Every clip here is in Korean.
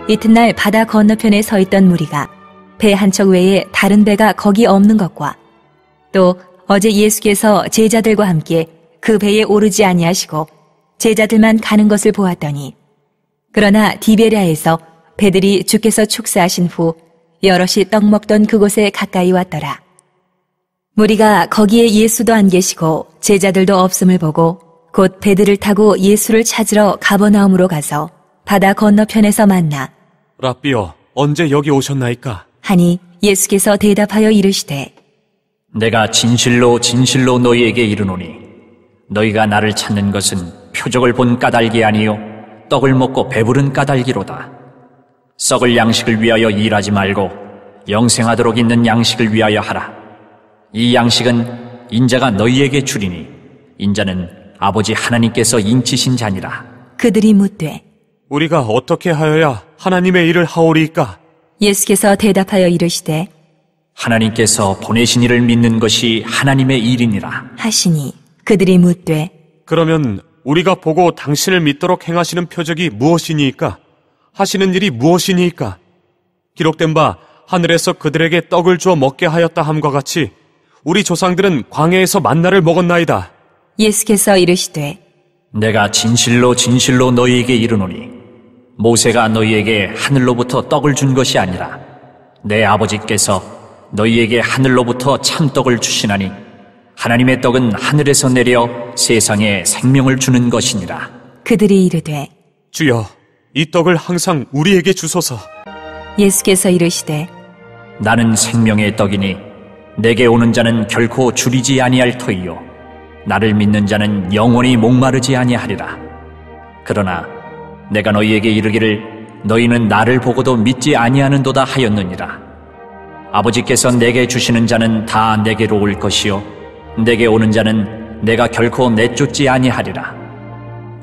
이튿날 바다 건너편에 서 있던 무리가 배 한 척 외에 다른 배가 거기 없는 것과 또 어제 예수께서 제자들과 함께 그 배에 오르지 아니하시고 제자들만 가는 것을 보았더니 그러나 디베랴에서 배들이 주께서 축사하신 후 여럿이 떡 먹던 그곳에 가까이 왔더라. 무리가 거기에 예수도 안 계시고 제자들도 없음을 보고 곧 배들을 타고 예수를 찾으러 가버나움으로 가서 바다 건너편에서 만나 랍비여, 언제 여기 오셨나이까? 하니 예수께서 대답하여 이르시되 내가 진실로 진실로 너희에게 이르노니 너희가 나를 찾는 것은 표적을 본 까닭이 아니요 떡을 먹고 배부른 까닭이로다. 썩을 양식을 위하여 일하지 말고 영생하도록 있는 양식을 위하여 하라. 이 양식은 인자가 너희에게 주리니 인자는 아버지 하나님께서 인치신 자니라. 그들이 묻되 우리가 어떻게 하여야 하나님의 일을 하오리이까? 예수께서 대답하여 이르시되 하나님께서 보내신 이를 믿는 것이 하나님의 일이니라 하시니 그들이 묻되 그러면 우리가 보고 당신을 믿도록 행하시는 표적이 무엇이니이까? 하시는 일이 무엇이니이까? 기록된 바 하늘에서 그들에게 떡을 주어 먹게 하였다 함과 같이 우리 조상들은 광야에서 만나를 먹었나이다. 예수께서 이르시되 내가 진실로 진실로 너희에게 이르노니 모세가 너희에게 하늘로부터 떡을 준 것이 아니라 내 아버지께서 너희에게 하늘로부터 참떡을 주시나니 하나님의 떡은 하늘에서 내려 세상에 생명을 주는 것이니라. 그들이 이르되 주여, 이 떡을 항상 우리에게 주소서. 예수께서 이르시되 나는 생명의 떡이니 내게 오는 자는 결코 줄이지 아니할 터이요 나를 믿는 자는 영원히 목마르지 아니하리라. 그러나 내가 너희에게 이르기를 너희는 나를 보고도 믿지 아니하는도다 하였느니라. 아버지께서 내게 주시는 자는 다 내게로 올 것이요 내게 오는 자는 내가 결코 내쫓지 아니하리라.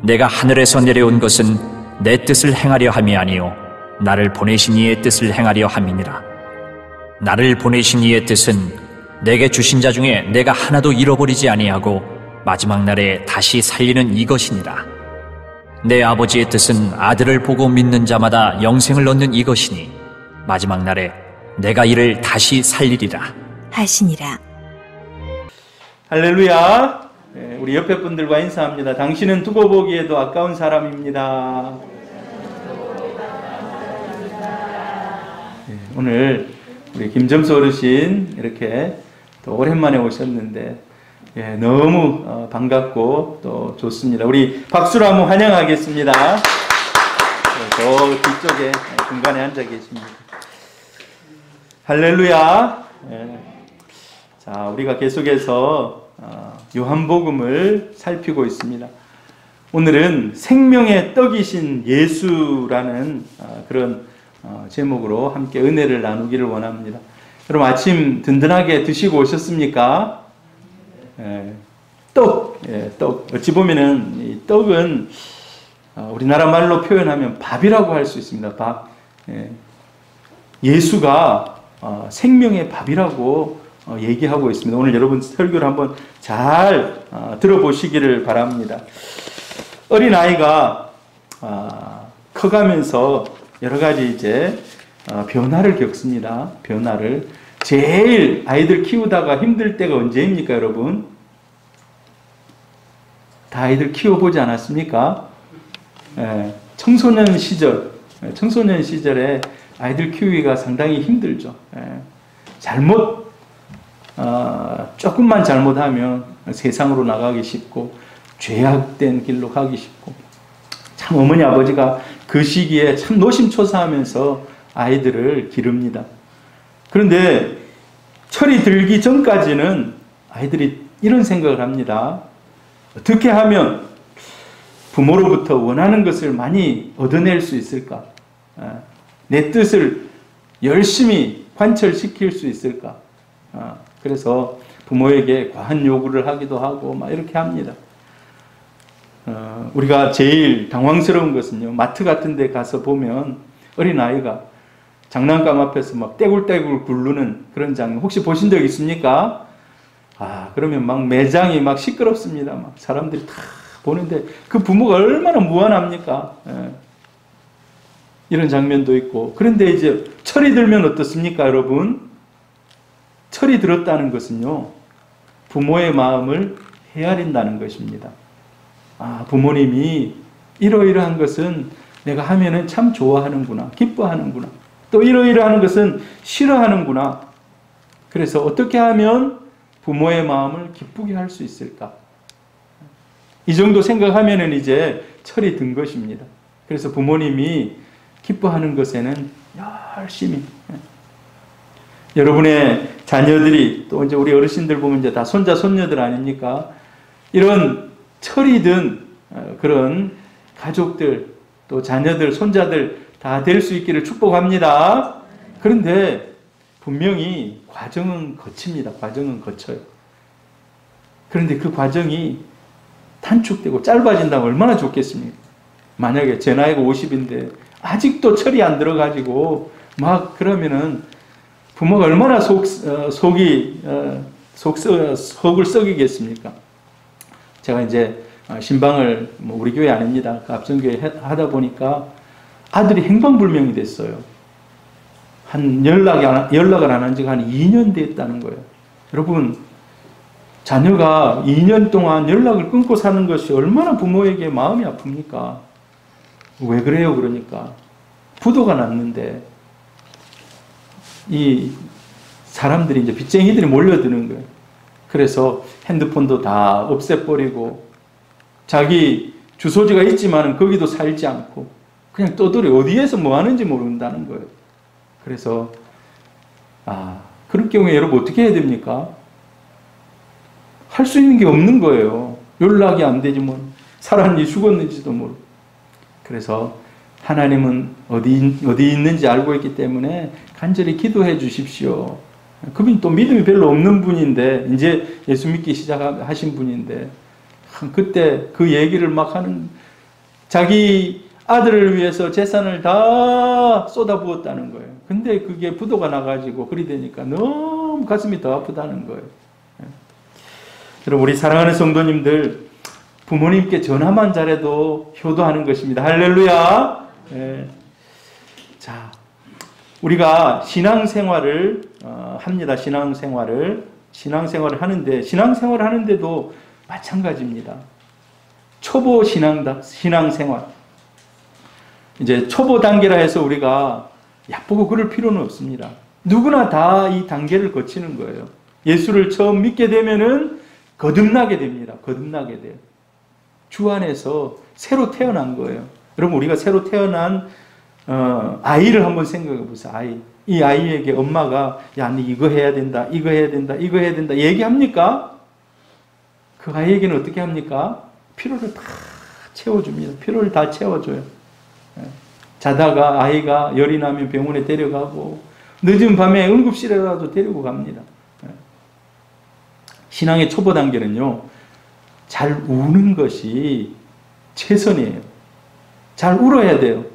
내가 하늘에서 내려온 것은 내 뜻을 행하려 함이 아니요 나를 보내신 이의 뜻을 행하려 함이니라. 나를 보내신 이의 뜻은 내게 주신 자 중에 내가 하나도 잃어버리지 아니하고 마지막 날에 다시 살리는 이것이니라. 내 아버지의 뜻은 아들을 보고 믿는 자마다 영생을 얻는 이것이니 마지막 날에 내가 이를 다시 살리리라 하시니라. 할렐루야. 우리 옆에 분들과 인사합니다. 당신은 두고 보기에도 아까운 사람입니다. 오늘 우리 김점수 어르신 이렇게 또 오랜만에 오셨는데 너무 반갑고 또 좋습니다. 우리 박수로 한번 환영하겠습니다. 저 뒤쪽에 중간에 앉아 계십니다. 할렐루야. 자, 우리가 계속해서 요한복음을 살피고 있습니다. 오늘은 생명의 떡이신 예수라는 그런 제목으로 함께 은혜를 나누기를 원합니다. 여러분 아침 든든하게 드시고 오셨습니까? 떡. 어찌 보면은 이 떡은 우리나라 말로 표현하면 밥이라고 할 수 있습니다. 밥. 예수가 생명의 밥이라고 얘기하고 있습니다. 오늘 여러분 설교를 한번 잘 들어보시기를 바랍니다. 어린아이가 커가면서 여러 가지 이제 변화를 겪습니다. 변화를. 제일 아이들 키우다가 힘들 때가 언제입니까, 여러분? 다 아이들 키워보지 않았습니까? 청소년 시절에 아이들 키우기가 상당히 힘들죠. 조금만 잘못하면 세상으로 나가기 쉽고 죄악된 길로 가기 쉽고 참 어머니 아버지가 그 시기에 참 노심초사하면서 아이들을 기릅니다. 그런데 철이 들기 전까지는 아이들이 이런 생각을 합니다. 어떻게 하면 부모로부터 원하는 것을 많이 얻어낼 수 있을까? 내 뜻을 열심히 관철시킬 수 있을까? 그래서 부모에게 과한 요구를 하기도 하고 막 이렇게 합니다. 우리가 제일 당황스러운 것은요, 마트 같은 데 가서 보면 어린아이가 장난감 앞에서 막 떼굴떼굴 굴르는 그런 장면 혹시 보신 적 있습니까? 그러면 막 매장이 막 시끄럽습니다. 막 사람들이 다 보는데 그 부모가 얼마나 무안합니까? 이런 장면도 있고. 그런데 이제 철이 들면 어떻습니까, 여러분? 철이 들었다는 것은요, 부모의 마음을 헤아린다는 것입니다. 아, 부모님이 이러이러한 것은 내가 하면은 참 좋아하는구나, 기뻐하는구나. 또 이러이러한 것은 싫어하는구나. 그래서 어떻게 하면 부모의 마음을 기쁘게 할 수 있을까? 이 정도 생각하면은 이제 철이 든 것입니다. 그래서 부모님이 기뻐하는 것에는 열심히. 여러분의 자녀들이 또 이제 우리 어르신들 보면 이제 다 손자, 손녀들 아닙니까? 이런 철이 든 그런 가족들, 또 자녀들, 손자들 다 될 수 있기를 축복합니다. 그런데 분명히 과정은 거칩니다. 과정은 거쳐요. 그런데 그 과정이 단축되고 짧아진다면 얼마나 좋겠습니까? 만약에 제 나이가 50인데 아직도 철이 안 들어가지고 막 그러면은 부모가 얼마나 속을 썩이겠습니까? 제가 이제 신방을 우리 교회 아닙니다. 그 앞선교회 하다 보니까 아들이 행방불명이 됐어요. 연락을 안 한 지가 한 2년 됐다는 거예요. 여러분, 자녀가 2년 동안 연락을 끊고 사는 것이 얼마나 부모에게 마음이 아픕니까? 왜 그래요? 그러니까 부도가 났는데 이 사람들이 이제 빚쟁이들이 몰려드는 거예요. 그래서 핸드폰도 다 없애버리고 자기 주소지가 있지만 거기도 살지 않고 그냥 떠돌이 어디에서 뭐 하는지 모른다는 거예요. 그래서 그런 경우에 여러분 어떻게 해야 됩니까? 할 수 있는 게 없는 거예요. 연락이 안 되지 뭐 살았는지 죽었는지도 모르고. 그래서 하나님은 어디 있는지 알고 있기 때문에 간절히 기도해 주십시오. 그분이 또 믿음이 별로 없는 분인데 이제 예수 믿기 시작하신 분인데 그때 그 얘기를 막 하는 자기 아들을 위해서 재산을 다 쏟아부었다는 거예요. 근데 그게 부도가 나가지고 그리 되니까 너무 가슴이 더 아프다는 거예요. 여러분 우리 사랑하는 성도님들 부모님께 전화만 잘해도 효도하는 것입니다. 할렐루야. 네. 자, 우리가 신앙생활을 합니다. 신앙생활을 하는데 신앙생활을 하는데도 마찬가지입니다. 초보 신앙생활. 이제 초보 단계라 해서 우리가 얕보고 그럴 필요는 없습니다. 누구나 다 이 단계를 거치는 거예요. 예수를 처음 믿게 되면은 거듭나게 됩니다. 거듭나게 돼요. 주 안에서 새로 태어난 거예요. 여러분 우리가 새로 태어난 아이를 한번 생각해 보세요. 이 아이에게 엄마가 야, 너 이거 해야 된다, 이거 해야 된다, 이거 해야 된다 얘기합니까? 그 아이에게는 어떻게 합니까? 피로를 다 채워줍니다. 피로를 다 채워줘요. 자다가 아이가 열이 나면 병원에 데려가고 늦은 밤에 응급실에라도 데리고 갑니다. 신앙의 초보 단계는요, 잘 우는 것이 최선이에요. 잘 울어야 돼요.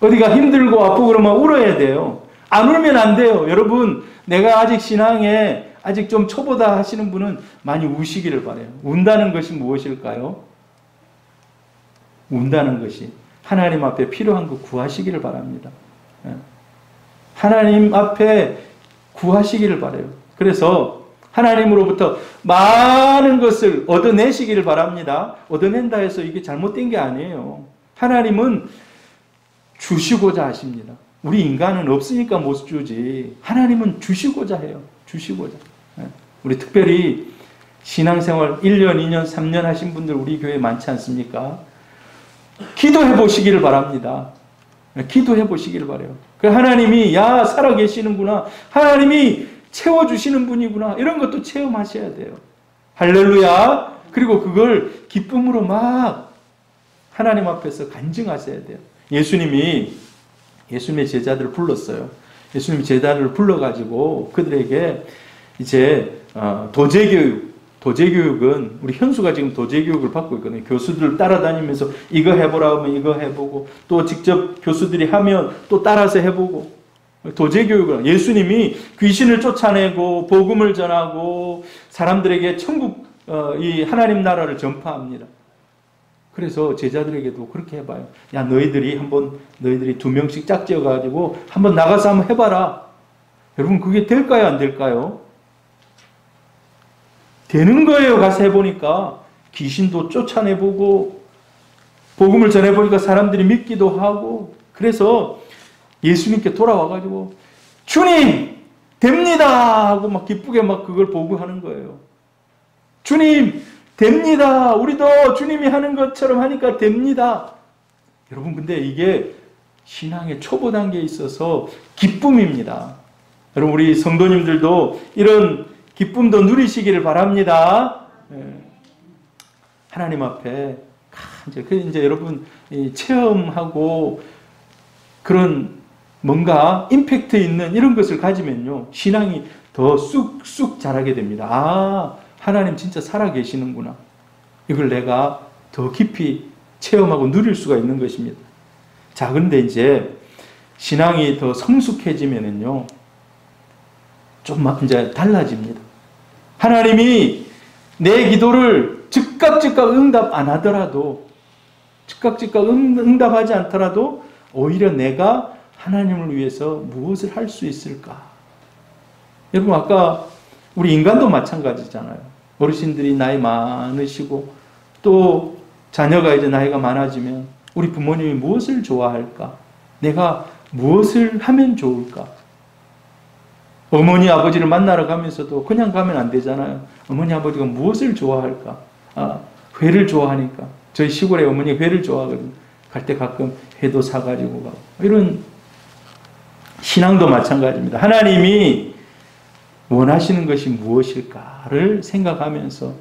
어디가 힘들고 아프고 그러면 울어야 돼요. 안 울면 안 돼요. 여러분, 내가 아직 신앙에 아직 좀 초보다 하시는 분은 많이 우시기를 바라요. 운다는 것이 무엇일까요? 운다는 것이 하나님 앞에 필요한 거 구하시기를 바랍니다. 하나님 앞에 구하시기를 바라요. 그래서 하나님으로부터 많은 것을 얻어내시기를 바랍니다. 얻어낸다 해서 이게 잘못된 게 아니에요. 하나님은 주시고자 하십니다. 우리 인간은 없으니까 못 주지. 하나님은 주시고자 해요. 주시고자. 우리 특별히 신앙생활 1년, 2년, 3년 하신 분들 우리 교회에 많지 않습니까? 기도해 보시기를 바랍니다. 기도해 보시기를 바라요. 하나님이 살아계시는구나. 하나님이 채워주시는 분이구나. 이런 것도 체험하셔야 돼요. 할렐루야. 그리고 그걸 기쁨으로 막 하나님 앞에서 간증하셔야 돼요. 예수님의 제자들을 불렀어요. 예수님이 제자들을 불러가지고 그들에게 이제 도제교육은 우리 현수가 지금 도제교육을 받고 있거든요. 교수들 따라다니면서 이거 해보라 하면 이거 해보고 또 직접 교수들이 하면 또 따라서 해보고 도제교육은 예수님이 귀신을 쫓아내고 복음을 전하고 사람들에게 천국 이 하나님 나라를 전파합니다. 그래서 제자들에게도 그렇게 해봐요. 야, 너희들이 2명씩 짝지어가지고 한번 나가서 한번 해봐라. 여러분, 그게 될까요? 안 될까요? 되는 거예요. 가서 해보니까. 귀신도 쫓아내보고, 복음을 전해보니까 사람들이 믿기도 하고, 그래서 예수님께 돌아와가지고, 주님! 됩니다! 하고 막 기쁘게 막 그걸 보고하는 거예요. 주님! 됩니다! 우리도 주님이 하는 것처럼 하니까 됩니다! 여러분, 근데 이게 신앙의 초보 단계에 있어서 기쁨입니다. 여러분, 우리 성도님들도 이런 기쁨도 누리시기를 바랍니다. 하나님 앞에 이제 여러분 체험하고 그런 뭔가 임팩트 있는 이런 것을 가지면요, 신앙이 더 쑥쑥 자라게 됩니다. 아, 하나님 진짜 살아계시는구나. 이걸 내가 더 깊이 체험하고 누릴 수가 있는 것입니다. 자, 그런데 이제 신앙이 더 성숙해지면은요, 좀 이제 달라집니다. 하나님이 내 기도를 즉각 응답 안 하더라도, 즉각 응답하지 않더라도 오히려 내가 하나님을 위해서 무엇을 할 수 있을까? 여러분, 아까 우리 인간도 마찬가지잖아요. 어르신들이 나이 많으시고 또 자녀가 이제 나이가 많아지면 우리 부모님이 무엇을 좋아할까? 내가 무엇을 하면 좋을까? 어머니 아버지를 만나러 가면서도 그냥 가면 안 되잖아요. 어머니 아버지가 무엇을 좋아할까? 아, 회를 좋아하니까. 저희 시골에 어머니가 회를 좋아하거든요. 갈 때 가끔 회도 사가지고 가고. 이런 신앙도 마찬가지입니다. 하나님이 원하시는 것이 무엇일까를 생각하면서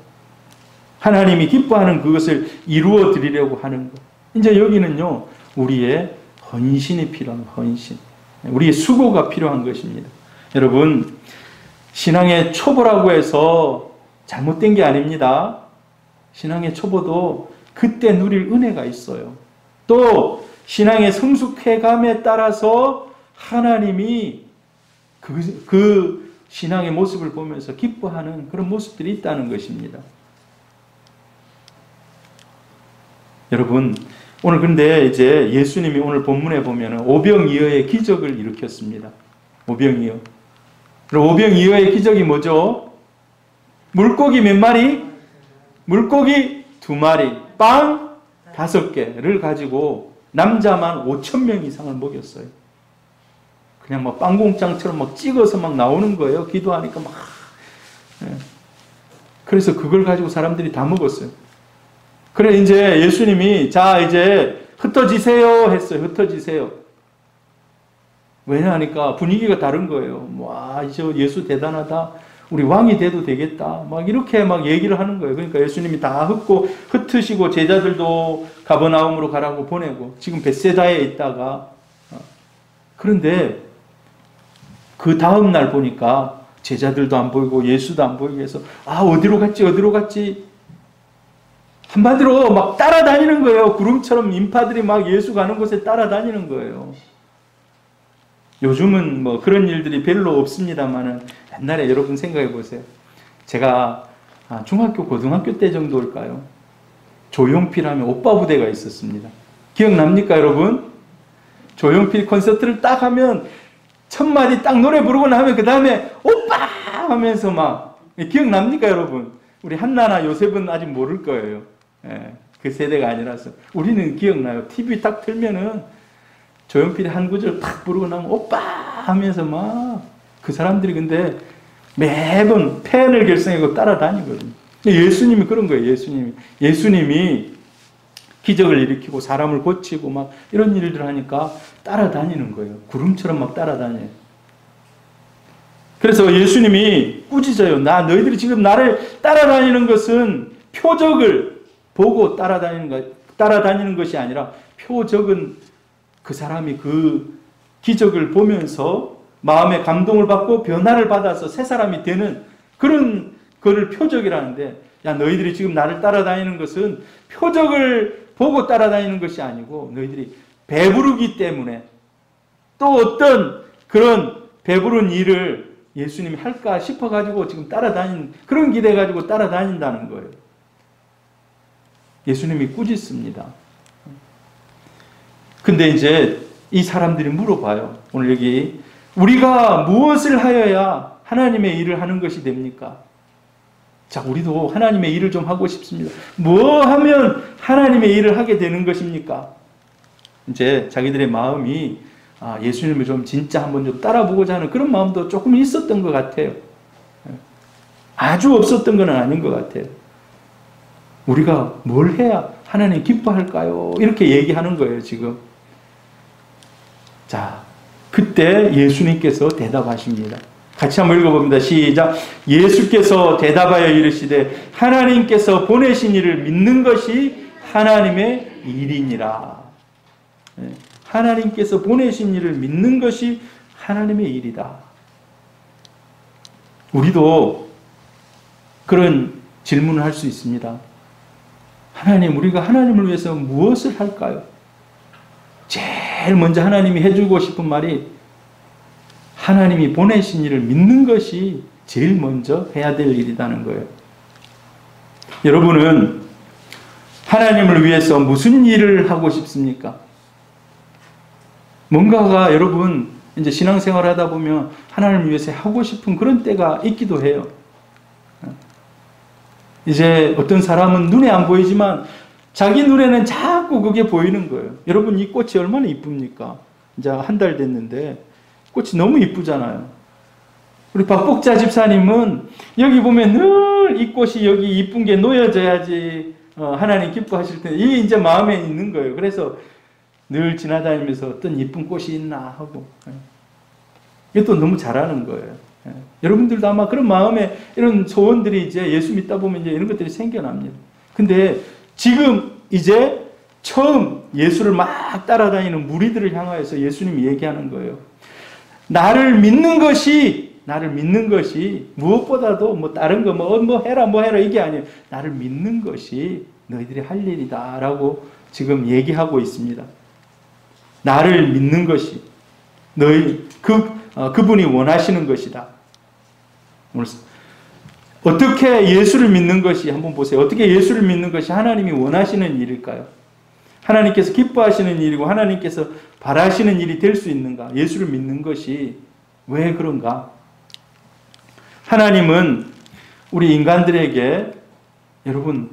하나님이 기뻐하는 그것을 이루어 드리려고 하는 것. 이제 여기는요, 우리의 헌신이 필요한 헌신. 우리의 수고가 필요한 것입니다. 여러분, 신앙의 초보라고 해서 잘못된 게 아닙니다. 신앙의 초보도 그때 누릴 은혜가 있어요. 또 신앙의 성숙해감에 따라서 하나님이 그 신앙의 모습을 보면서 기뻐하는 그런 모습들이 있다는 것입니다. 여러분, 오늘 근데 이제 예수님이 오늘 본문에 보면 오병이어의 기적을 일으켰습니다. 오병이어. 그럼 오병이어의 기적이 뭐죠? 물고기 몇 마리? 물고기 2마리, 빵 5개를 가지고 남자만 5,000명 이상을 먹였어요. 그냥 막 빵공장처럼 막 찍어서 막 나오는 거예요. 기도하니까 막. 그래서 그걸 가지고 사람들이 다 먹었어요. 그래 이제 예수님이 자 이제 흩어지세요 했어요. 흩어지세요. 왜냐하니까 분위기가 다른 거예요. 와, 이제 예수 대단하다. 우리 왕이 돼도 되겠다. 막 이렇게 막 얘기를 하는 거예요. 그러니까 예수님이 다 흩으시고 제자들도 가버나움으로 가라고 보내고 지금 벳세다에 있다가 그런데 그 다음 날 보니까 제자들도 안 보이고 예수도 안 보이고 해서 아, 어디로 갔지? 한마디로 막 따라다니는 거예요. 구름처럼 인파들이 막 예수 가는 곳에 따라다니는 거예요. 요즘은 뭐 그런 일들이 별로 없습니다만은 옛날에 여러분 생각해 보세요. 제가 중학교, 고등학교 때 정도일까요? 조용필 하면 오빠 부대가 있었습니다. 기억납니까, 여러분? 조용필 콘서트를 딱 하면 첫 마디 딱 노래 부르고 나면 그 다음에 오빠 하면서 막 기억납니까, 여러분? 우리 한나나 요셉은 아직 모를 거예요. 예, 그 세대가 아니라서 우리는 기억나요. TV 딱 틀면은 조용필이 한 구절 탁 부르고 나면 오빠 하면서 막 그 사람들이 근데 매번 팬을 결성하고 따라다니거든요. 예수님이 그런 거예요. 예수님이 기적을 일으키고 사람을 고치고 막 이런 일들 하니까 따라다니는 거예요. 구름처럼 막 따라다녀요. 그래서 예수님이 꾸짖어요. 너희들이 지금 나를 따라다니는 것은 표적을 보고 따라다니는 것이 아니라 표적은 그 사람이 그 기적을 보면서 마음의 감동을 받고 변화를 받아서 새 사람이 되는 그런 거를 표적이라는데 야, 너희들이 지금 나를 따라다니는 것은 표적을 보고 따라다니는 것이 아니고 너희들이 배부르기 때문에 또 어떤 그런 배부른 일을 예수님이 할까 싶어가지고 지금 따라다니는 그런 기대 가지고 따라다닌다는 거예요. 예수님이 꾸짖습니다. 근데 이제 이 사람들이 물어봐요. 오늘 여기 우리가 무엇을 하여야 하나님의 일을 하는 것이 됩니까? 자, 우리도 하나님의 일을 좀 하고 싶습니다. 뭐 하면 하나님의 일을 하게 되는 것입니까? 이제 자기들의 마음이 예수님을 좀 진짜 한번 좀 따라보고자 하는 그런 마음도 조금 있었던 것 같아요. 아주 없었던 건 아닌 것 같아요. 우리가 뭘 해야 하나님 기뻐할까요? 이렇게 얘기하는 거예요, 지금. 자, 그때 예수님께서 대답하십니다. 같이 한번 읽어봅니다. 시작. 예수께서 대답하여 이르시되 하나님께서 보내신 이를 믿는 것이 하나님의 일이니라. 하나님께서 보내신 이를 믿는 것이 하나님의 일이다. 우리도 그런 질문을 할 수 있습니다. 하나님, 우리가 하나님을 위해서 무엇을 할까요? 제일 먼저 하나님이 해주고 싶은 말이 하나님이 보내신 일을 믿는 것이 제일 먼저 해야 될 일이라는 거예요. 여러분은 하나님을 위해서 무슨 일을 하고 싶습니까? 뭔가가 여러분 이제 신앙생활 하다 보면 하나님을 위해서 하고 싶은 그런 때가 있기도 해요. 이제 어떤 사람은 눈에 안 보이지만 자기 눈에는 자꾸 그게 보이는 거예요. 여러분, 이 꽃이 얼마나 이쁩니까? 이제 한 달 됐는데 꽃이 너무 이쁘잖아요. 우리 박복자 집사님은 여기 보면 늘 이 꽃이 여기 이쁜 게 놓여져야지 하나님 기뻐하실 텐데 이게 이제 마음에 있는 거예요. 그래서 늘 지나다니면서 어떤 이쁜 꽃이 있나 하고 이것도 너무 잘하는 거예요. 여러분들도 아마 그런 마음에 이런 소원들이 이제 예수 믿다 보면 이제 이런 것들이 생겨납니다. 근데 지금 이제 처음 예수를 막 따라다니는 무리들을 향하여서 예수님이 얘기하는 거예요. 나를 믿는 것이 무엇보다도 뭐 다른 거 뭐 해라 이게 아니에요. 나를 믿는 것이 너희들이 할 일이다라고 지금 얘기하고 있습니다. 나를 믿는 것이 그분이 원하시는 것이다. 어떻게 예수를 믿는 것이 한번 보세요. 어떻게 예수를 믿는 것이 하나님이 원하시는 일일까요? 하나님께서 기뻐하시는 일이고 하나님께서 바라시는 일이 될 수 있는가? 예수를 믿는 것이 왜 그런가? 하나님은 우리 인간들에게 여러분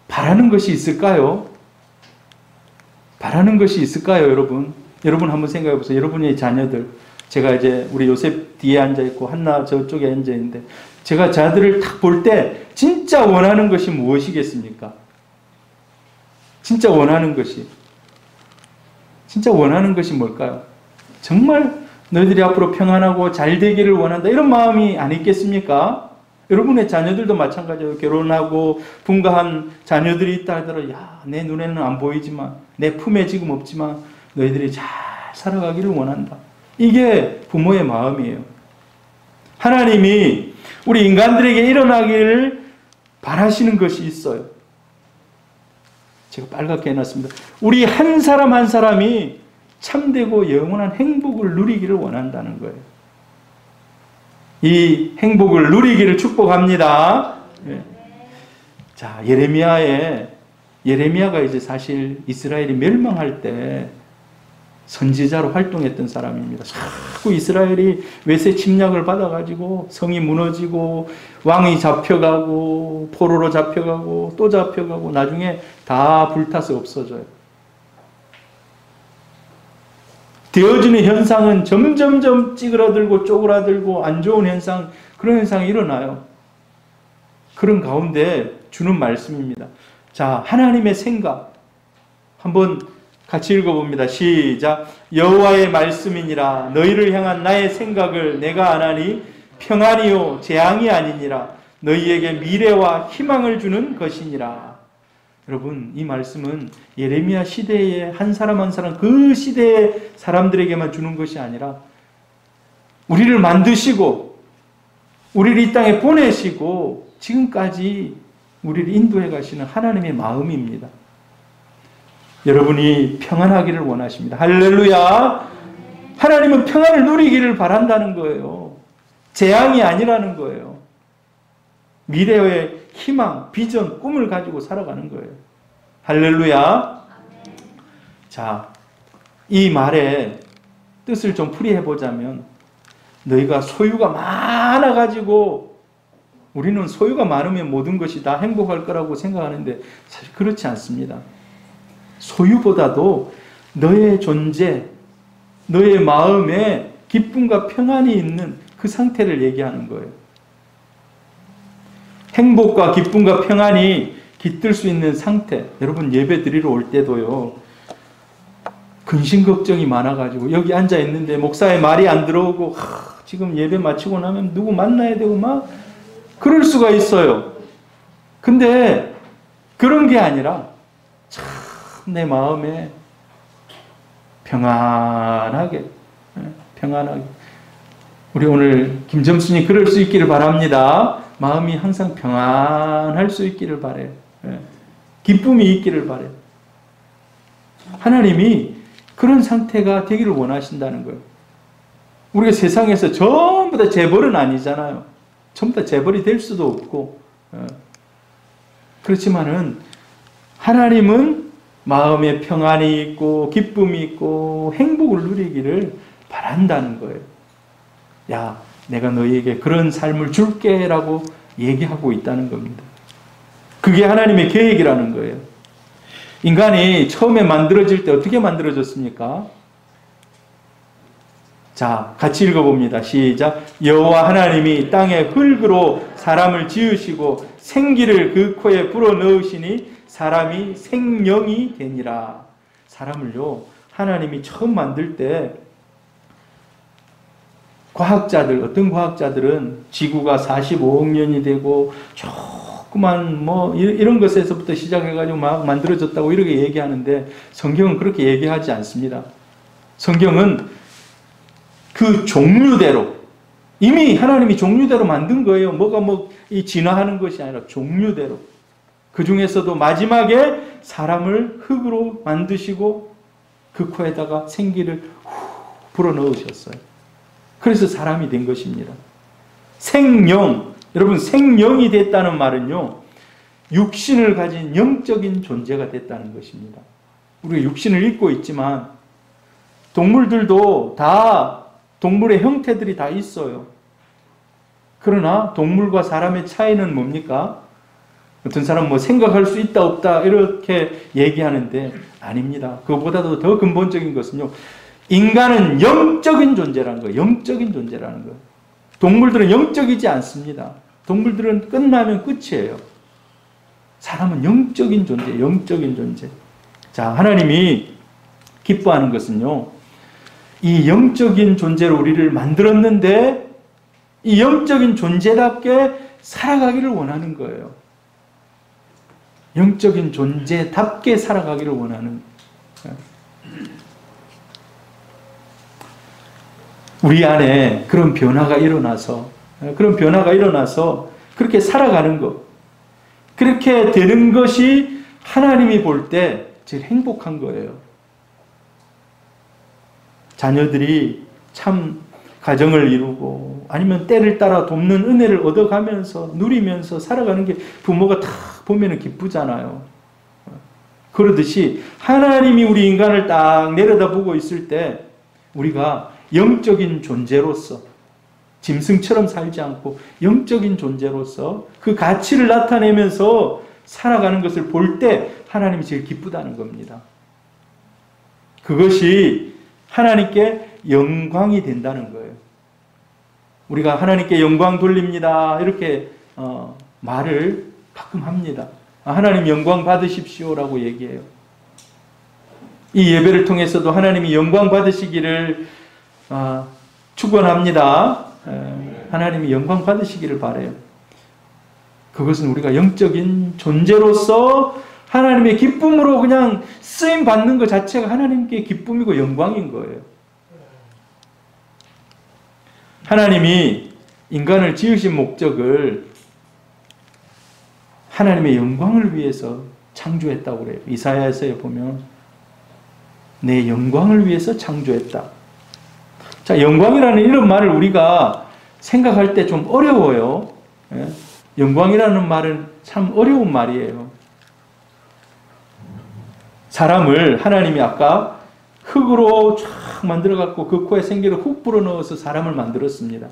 바라는 것이 있을까요? 바라는 것이 있을까요, 여러분? 여러분 한번 생각해 보세요. 여러분의 자녀들. 제가 이제 우리 요셉 뒤에 앉아 있고 한나 저쪽에 앉아 있는데 제가 자들을 딱 볼 때 진짜 원하는 것이 무엇이겠습니까? 진짜 원하는 것이 뭘까요? 정말 너희들이 앞으로 평안하고 잘 되기를 원한다 이런 마음이 안 있겠습니까? 여러분의 자녀들도 마찬가지예요. 결혼하고 분가한 자녀들이 있다 하더라도 내 눈에는 안 보이지만 내 품에 지금 없지만 너희들이 잘 살아가기를 원한다. 이게 부모의 마음이에요. 하나님이 우리 인간들에게 일어나기를 바라시는 것이 있어요. 제가 빨갛게 해놨습니다. 우리 한 사람 한 사람이 참되고 영원한 행복을 누리기를 원한다는 거예요. 이 행복을 누리기를 축복합니다. 네. 자, 예레미야가 이제 사실 이스라엘이 멸망할 때 선지자로 활동했던 사람입니다. 자꾸 이스라엘이 외세 침략을 받아가지고 성이 무너지고 왕이 잡혀가고 포로로 잡혀가고 또 잡혀가고 나중에 다 불타서 없어져요. 되어지는 현상은 점점점 찌그러들고 쪼그라들고 안 좋은 현상, 그런 현상이 일어나요. 그런 가운데 주는 말씀입니다. 자, 하나님의 생각 한번 같이 읽어봅니다. 시작. 여호와의 말씀이니라. 너희를 향한 나의 생각을 내가 아나니 평안이요 재앙이 아니니라. 너희에게 미래와 희망을 주는 것이니라. 여러분, 이 말씀은 예레미야 시대에 한 사람 한 사람 그 시대의 사람들에게만 주는 것이 아니라 우리를 만드시고 우리를 이 땅에 보내시고 지금까지 우리를 인도해 가시는 하나님의 마음입니다. 여러분이 평안하기를 원하십니다. 할렐루야! 하나님은 평안을 누리기를 바란다는 거예요. 재앙이 아니라는 거예요. 미래의 희망, 비전, 꿈을 가지고 살아가는 거예요. 할렐루야. 자, 이 말의 뜻을 좀 풀이해 보자면, 너희가 소유가 많아가지고, 우리는 소유가 많으면 모든 것이 다 행복할 거라고 생각하는데 사실 그렇지 않습니다. 소유보다도 너의 존재, 너의 마음에 기쁨과 평안이 있는 그 상태를 얘기하는 거예요. 행복과 기쁨과 평안이 깃들 수 있는 상태. 여러분 예배 드리러 올 때도요, 근심 걱정이 많아가지고 여기 앉아 있는데 목사의 말이 안 들어오고 지금 예배 마치고 나면 누구 만나야 되고 막 그럴 수가 있어요. 근데 그런 게 아니라 참 내 마음에 평안하게, 우리 오늘 김점순이 그럴 수 있기를 바랍니다. 마음이 항상 평안할 수 있기를 바래요. 기쁨이 있기를 바래요. 하나님이 그런 상태가 되기를 원하신다는 거예요. 우리가 세상에서 전부 다 재벌은 아니잖아요. 전부 다 재벌이 될 수도 없고, 그렇지만은 하나님은 마음에 평안이 있고 기쁨이 있고 행복을 누리기를 바란다는 거예요. 야, 내가 너희에게 그런 삶을 줄게 라고 얘기하고 있다는 겁니다. 그게 하나님의 계획이라는 거예요. 인간이 처음에 만들어질 때 어떻게 만들어졌습니까? 자, 같이 읽어봅니다. 시작. 여호와 하나님이 땅에 흙으로 사람을 지으시고 생기를 그 코에 불어넣으시니 사람이 생명이 되니라. 사람을요, 하나님이 처음 만들 때 과학자들, 어떤 과학자들은 지구가 45억 년이 되고 조그만 뭐 이런 것에서부터 시작해가지고 막 만들어졌다고 이렇게 얘기하는데 성경은 그렇게 얘기하지 않습니다. 성경은 그 종류대로, 이미 하나님이 종류대로 만든 거예요. 뭐가 이 진화하는 것이 아니라 종류대로. 그 중에서도 마지막에 사람을 흙으로 만드시고 그 코에다가 생기를 불어넣으셨어요. 그래서 사람이 된 것입니다. 생명, 여러분 생명이 됐다는 말은요, 육신을 가진 영적인 존재가 됐다는 것입니다. 우리가 육신을 입고 있지만 동물들도 다 동물의 형태들이 다 있어요. 그러나 동물과 사람의 차이는 뭡니까? 어떤 사람은 생각할 수 있다 없다 이렇게 얘기하는데 아닙니다. 그것보다도 더 근본적인 것은요, 인간은 영적인 존재라는 거예요. 영적인 존재라는 거예요. 동물들은 영적이지 않습니다. 동물들은 끝나면 끝이에요. 사람은 영적인 존재, 영적인 존재. 자, 하나님이 기뻐하는 것은요, 이 영적인 존재로 우리를 만들었는데 이 영적인 존재답게 살아가기를 원하는 거예요. 영적인 존재답게 살아가기를 원하는 거예요. 우리 안에 그런 변화가 일어나서 그렇게 살아가는 것, 그렇게 되는 것이 하나님이 볼 때 제일 행복한 거예요. 자녀들이 참 가정을 이루고 아니면 때를 따라 돕는 은혜를 얻어가면서 누리면서 살아가는 게 부모가 다 보면 기쁘잖아요. 그러듯이 하나님이 우리 인간을 딱 내려다보고 있을 때 우리가 영적인 존재로서 짐승처럼 살지 않고 영적인 존재로서 그 가치를 나타내면서 살아가는 것을 볼 때 하나님이 제일 기쁘다는 겁니다. 그것이 하나님께 영광이 된다는 거예요. 우리가 하나님께 영광 돌립니다 이렇게 말을 가끔 합니다. 하나님 영광 받으십시오라고 얘기해요. 이 예배를 통해서도 하나님이 영광 받으시기를 축원합니다. 하나님이 영광 받으시기를 바라요. 그것은 우리가 영적인 존재로서 하나님의 기쁨으로 그냥 쓰임 받는 것 자체가 하나님께 기쁨이고 영광인 거예요. 하나님이 인간을 지으신 목적을 하나님의 영광을 위해서 창조했다고 그래요. 이사야서에 보면 내 영광을 위해서 창조했다. 자, 영광이라는 이런 말을 우리가 생각할 때 좀 어려워요. 영광이라는 말은 참 어려운 말이에요. 사람을 하나님이 아까 흙으로 쫙 만들어갖고 그 코에 생기를 훅 불어넣어서 사람을 만들었습니다.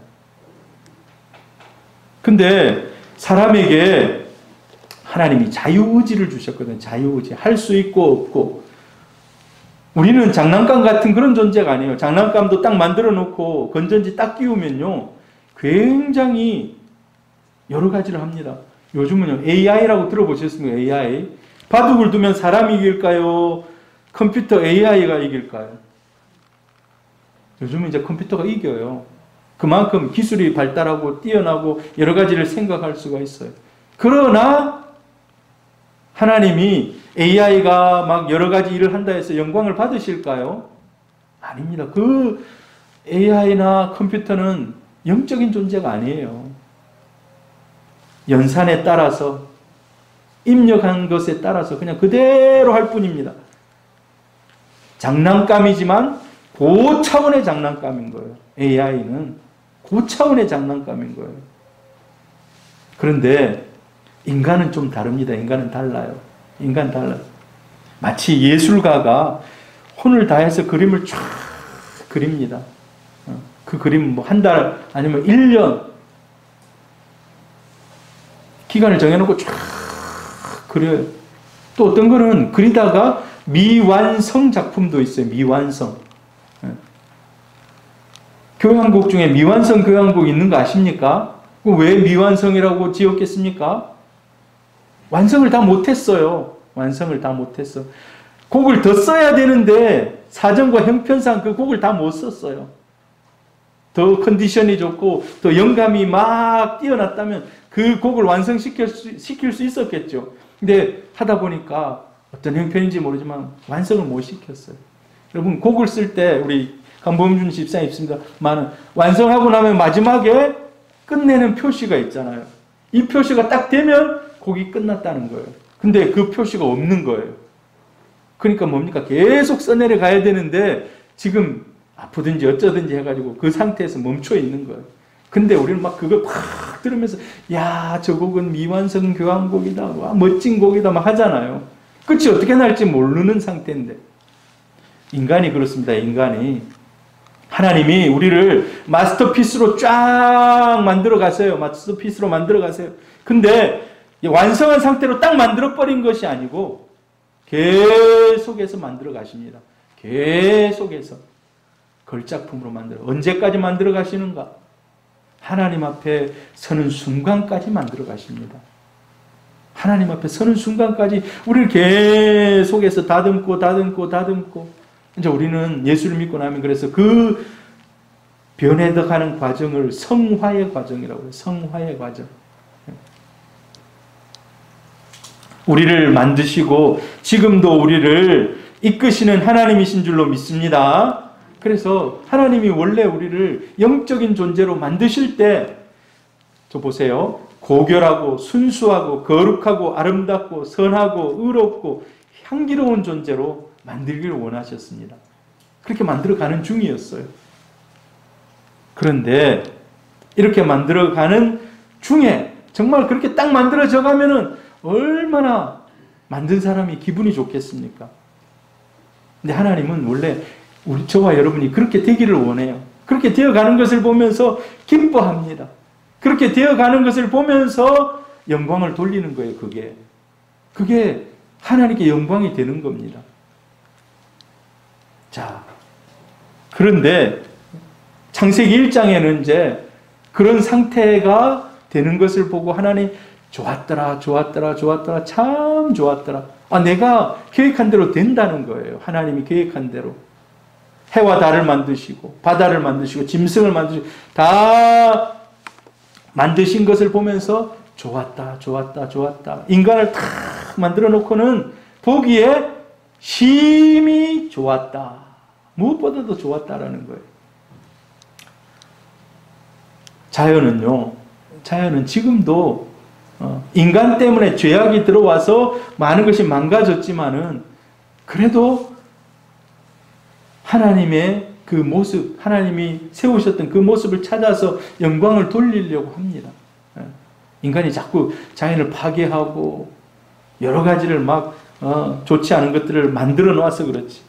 근데 사람에게 하나님이 자유의지를 주셨거든요. 자유의지. 할 수 있고 없고. 우리는 장난감 같은 그런 존재가 아니에요. 장난감도 딱 만들어 놓고 건전지 딱 끼우면요. 굉장히 여러 가지를 합니다. 요즘은요. AI라고 들어보셨습니까? AI. 바둑을 두면 사람이 이길까요? 컴퓨터 AI가 이길까요? 요즘은 이제 컴퓨터가 이겨요. 그만큼 기술이 발달하고 뛰어나고 여러 가지를 생각할 수가 있어요. 그러나 하나님이 AI가 막 여러 가지 일을 한다 해서 영광을 받으실까요? 아닙니다. 그 AI나 컴퓨터는 영적인 존재가 아니에요. 연산에 따라서 입력한 것에 따라서 그냥 그대로 할 뿐입니다. 장난감이지만 고차원의 장난감인 거예요. AI는 고차원의 장난감인 거예요. 그런데 인간은 좀 다릅니다. 인간은 달라요. 인간 달라요. 마치 예술가가 혼을 다해서 그림을 쫙 그립니다. 그 그림 뭐 한 달 아니면 1년 기간을 정해놓고 쫙 그려요. 또 어떤 거는 그리다가 미완성 작품도 있어요. 미완성. 교향곡 중에 미완성 교향곡 있는 거 아십니까? 왜 미완성이라고 지었겠습니까? 완성을 다 못했어요. 완성을 다 못했어. 곡을 더 써야 되는데 사정과 형편상 그 곡을 다 못 썼어요. 더 컨디션이 좋고 더 영감이 막 뛰어났다면 그 곡을 완성시킬 수 있었겠죠. 근데 하다 보니까 어떤 형편인지 모르지만 완성을 못 시켰어요. 여러분 곡을 쓸 때 우리 강범준 집사님 있습니다. 완성하고 나면 마지막에 끝내는 표시가 있잖아요. 이 표시가 딱 되면 곡이 끝났다는 거예요. 근데 그 표시가 없는 거예요. 그러니까 뭡니까? 계속 써내려 가야 되는데 지금 아프든지 어쩌든지 해가지고 그 상태에서 멈춰 있는 거예요. 근데 우리는 막 그걸 팍 들으면서 야, 저 곡은 미완성 교향곡이다. 와, 멋진 곡이다. 막 하잖아요. 끝이 어떻게 날지 모르는 상태인데 인간이 그렇습니다. 인간이. 하나님이 우리를 마스터피스로 쫙 만들어 가세요. 마스터피스로 만들어 가세요. 근데 완성한 상태로 딱 만들어 버린 것이 아니고 계속해서 만들어 가십니다. 계속해서 걸작품으로 만들어. 언제까지 만들어 가시는가? 하나님 앞에 서는 순간까지 만들어 가십니다. 하나님 앞에 서는 순간까지 우리를 계속해서 다듬고 이제 우리는 예수를 믿고 나면 그래서 그 변해가는 과정을 성화의 과정이라고 해요. 성화의 과정. 우리를 만드시고 지금도 우리를 이끄시는 하나님이신 줄로 믿습니다. 그래서 하나님이 원래 우리를 영적인 존재로 만드실 때, 저 보세요. 고결하고 순수하고 거룩하고 아름답고 선하고 의롭고 향기로운 존재로 만들기를 원하셨습니다. 그렇게 만들어가는 중이었어요. 그런데 이렇게 만들어가는 중에 정말 그렇게 딱 만들어져 가면은 얼마나 만든 사람이 기분이 좋겠습니까? 근데 하나님은 원래 저와 여러분이 그렇게 되기를 원해요. 그렇게 되어가는 것을 보면서 기뻐합니다. 그렇게 되어가는 것을 보면서 영광을 돌리는 거예요. 그게 하나님께 영광이 되는 겁니다. 자, 그런데 창세기 1장에는 이제 그런 상태가 되는 것을 보고 하나님 좋았더라, 참 좋았더라. 내가 계획한 대로 된다는 거예요. 하나님이 계획한 대로. 해와 달을 만드시고 바다를 만드시고 짐승을 만드시고 다 만드신 것을 보면서 좋았다. 인간을 탁 만들어 놓고는 보기에 심히 좋았다. 무엇보다도 좋았다라는 거예요. 자연은 지금도 인간 때문에 죄악이 들어와서 많은 것이 망가졌지만은 그래도 하나님의 그 모습, 하나님이 세우셨던 그 모습을 찾아서 영광을 돌리려고 합니다. 인간이 자꾸 자연을 파괴하고 여러 가지를 막 좋지 않은 것들을 만들어 놓아서 그렇지.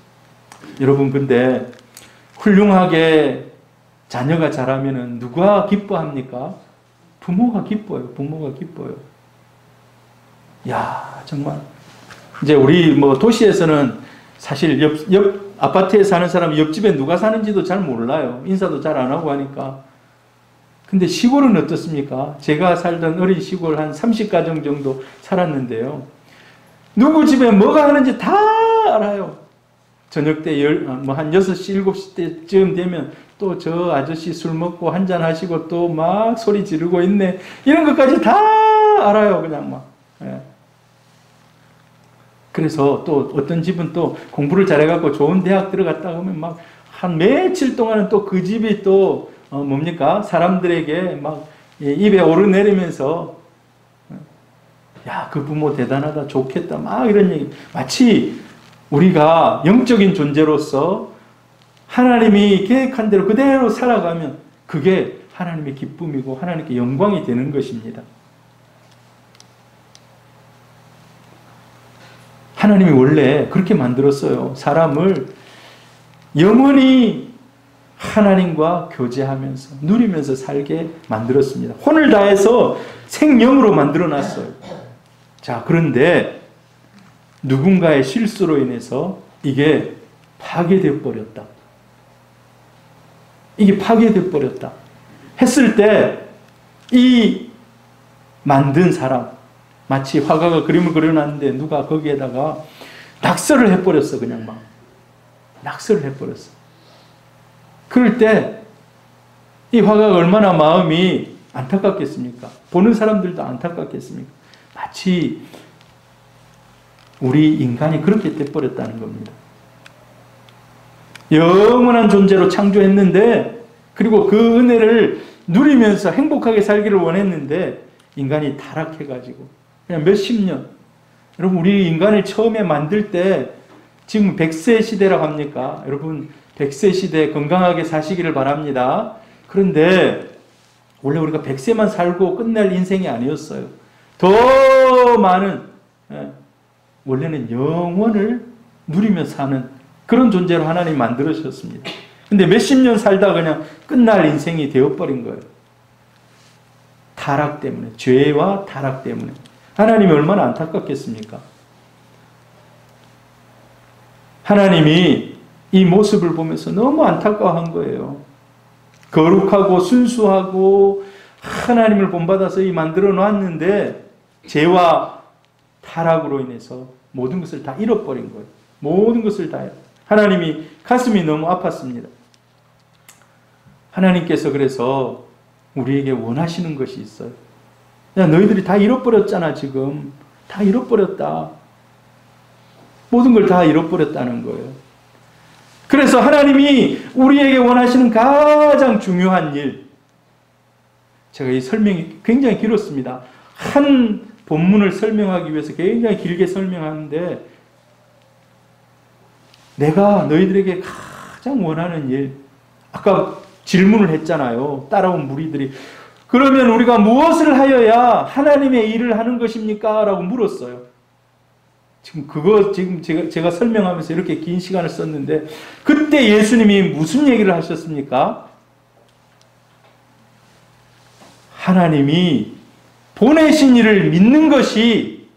여러분, 근데 훌륭하게 자녀가 자라면은 누가 기뻐합니까? 부모가 기뻐요. 부모가 기뻐요. 야, 정말. 이제 우리 도시에서는 사실 옆 아파트에 사는 사람이 옆집에 누가 사는지도 잘 몰라요. 인사도 잘 안 하고 하니까. 근데 시골은 어떻습니까? 제가 살던 어린 시골 한 30가정 정도 살았는데요. 누구 집에 뭐가 하는지 다 알아요. 저녁 때 한 6시, 7시 때쯤 되면 또 저 아저씨 술 먹고 한잔 하시고 또 막 소리 지르고 있네. 이런 것까지 다 알아요. 그냥 막. 예. 그래서 또 어떤 집은 또 공부를 잘해갖고 좋은 대학 들어갔다 오면 막 한 며칠 동안은 또 그 집이 또 뭡니까? 사람들에게 막 입에 오르내리면서 야, 그 부모 대단하다, 좋겠다, 막 이런 얘기. 마치 우리가 영적인 존재로서 하나님이 계획한 대로 그대로 살아가면 그게 하나님의 기쁨이고 하나님께 영광이 되는 것입니다. 하나님이 원래 그렇게 만들었어요. 사람을 영원히 하나님과 교제하면서 누리면서 살게 만들었습니다. 혼을 다해서 생명으로 만들어놨어요. 자, 그런데 누군가의 실수로 인해서 이게 파괴되어 버렸다. 이게 파괴되어 버렸다. 했을 때 이 만든 사람, 마치 화가가 그림을 그려놨는데 누가 거기에다가 낙서를 해버렸어. 그냥 막 낙서를 해버렸어. 그럴 때 이 화가가 얼마나 마음이 안타깝겠습니까? 보는 사람들도 안타깝겠습니까? 마치 우리 인간이 그렇게 돼버렸다는 겁니다. 영원한 존재로 창조했는데, 그리고 그 은혜를 누리면서 행복하게 살기를 원했는데 인간이 타락해가지고 그냥 몇십 년. 여러분, 우리 인간을 처음에 만들 때 지금 100세 시대라고 합니까? 여러분, 100세 시대 건강하게 사시기를 바랍니다. 그런데 원래 우리가 100세만 살고 끝날 인생이 아니었어요. 더 많은, 원래는 영원을 누리며 사는 그런 존재로 하나님이 만들으셨습니다. 근데 몇십 년 살다 그냥 끝날 인생이 되어버린 거예요. 타락 때문에, 죄와 타락 때문에. 하나님이 얼마나 안타깝겠습니까? 하나님이 이 모습을 보면서 너무 안타까워한 거예요. 거룩하고 순수하고 하나님을 본받아서 만들어 놨는데 죄와 타락으로 인해서 모든 것을 다 잃어버린 거예요. 모든 것을 다요. 하나님이 가슴이 너무 아팠습니다. 하나님께서 그래서 우리에게 원하시는 것이 있어요. 야, 너희들이 다 잃어버렸잖아, 지금. 다 잃어버렸다. 모든 걸 다 잃어버렸다는 거예요. 그래서 하나님이 우리에게 원하시는 가장 중요한 일. 제가 이 설명이 굉장히 길었습니다. 한 본문을 설명하기 위해서 굉장히 길게 설명하는데, 내가 너희들에게 가장 원하는 일. 아까 질문을 했잖아요. 따라온 무리들이. 그러면 우리가 무엇을 하여야 하나님의 일을 하는 것입니까? 라고 물었어요. 지금 제가 설명하면서 이렇게 긴 시간을 썼는데, 그때 예수님이 무슨 얘기를 하셨습니까? 하나님이 보내신 이를 믿는 것이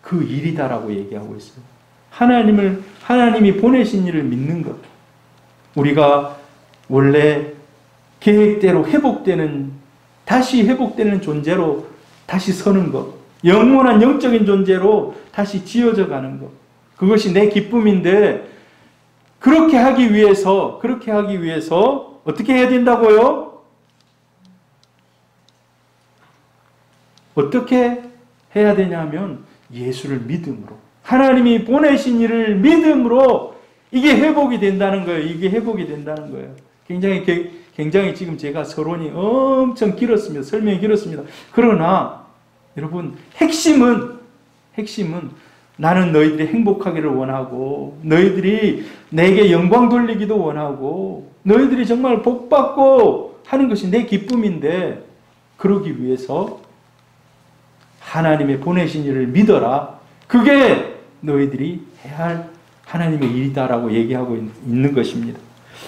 그 일이다라고 얘기하고 있어요. 하나님이 보내신 이를 믿는 것. 우리가 원래 계획대로 다시 회복되는 존재로 다시 서는 것. 영원한 영적인 존재로 다시 지어져 가는 것. 그것이 내 기쁨인데, 그렇게 하기 위해서 어떻게 해야 된다고요? 어떻게 해야 되냐면 예수를 믿음으로, 하나님이 보내신 이를 믿음으로 이게 회복이 된다는 거예요. 이게 회복이 된다는 거예요. 굉장히 지금 제가 서론이 엄청 길었습니다. 설명이 길었습니다. 그러나 여러분, 핵심은 나는 너희들이 행복하기를 원하고, 너희들이 내게 영광 돌리기도 원하고, 너희들이 정말 복받고 하는 것이 내 기쁨인데, 그러기 위해서 하나님의 보내신 일을 믿어라. 그게 너희들이 해야 할 하나님의 일이다라고 얘기하고 있는 것입니다.